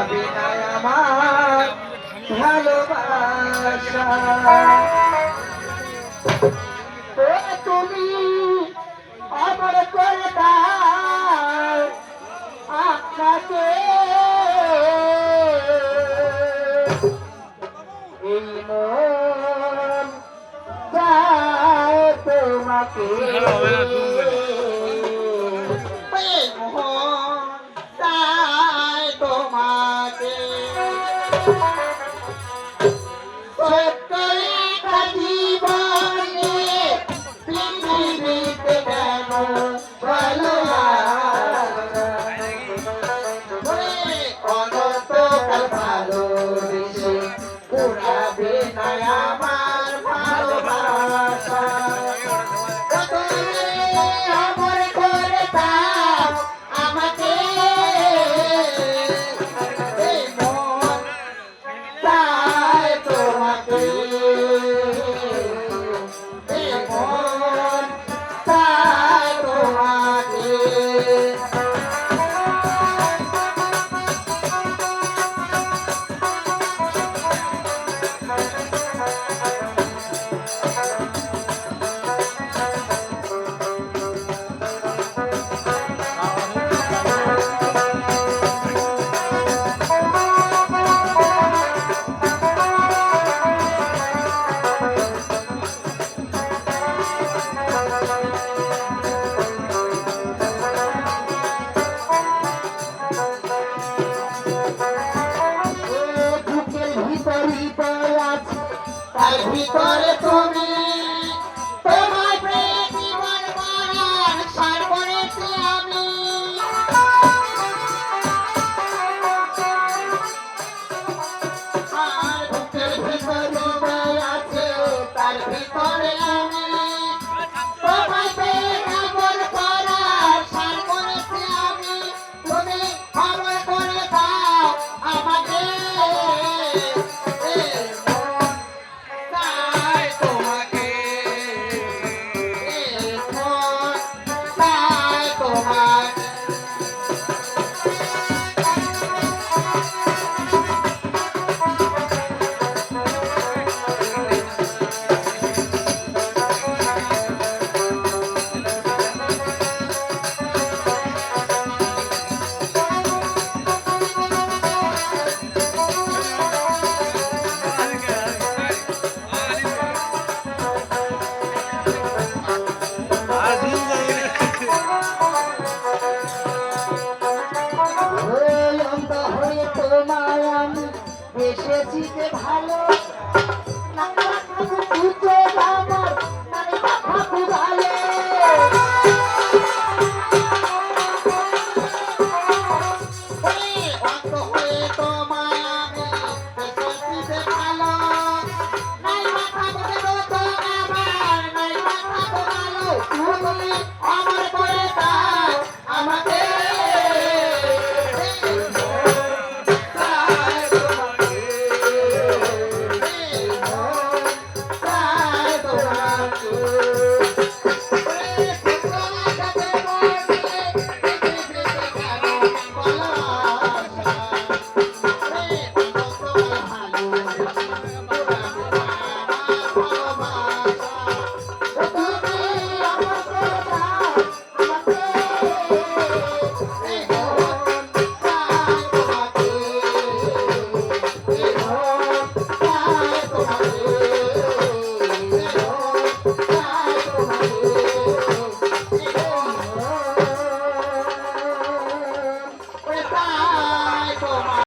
বিনায় আমার ভালোবাসা। তুমি অমর করে দাও আপনাকে এই মন চায় তোমাকে, এই মন চায় তোমাকে। তার ভিতরে তুমি তোমার প্রেম জীবন মরণ সার করেছি আমি। আর বুকের ভিতরে আছে তার ভিতরে আমি তোমার প্রেম জীবন মরণ সার করেছি আমি। তুমি খবর করে দাও আমাকে এসেছি ভালো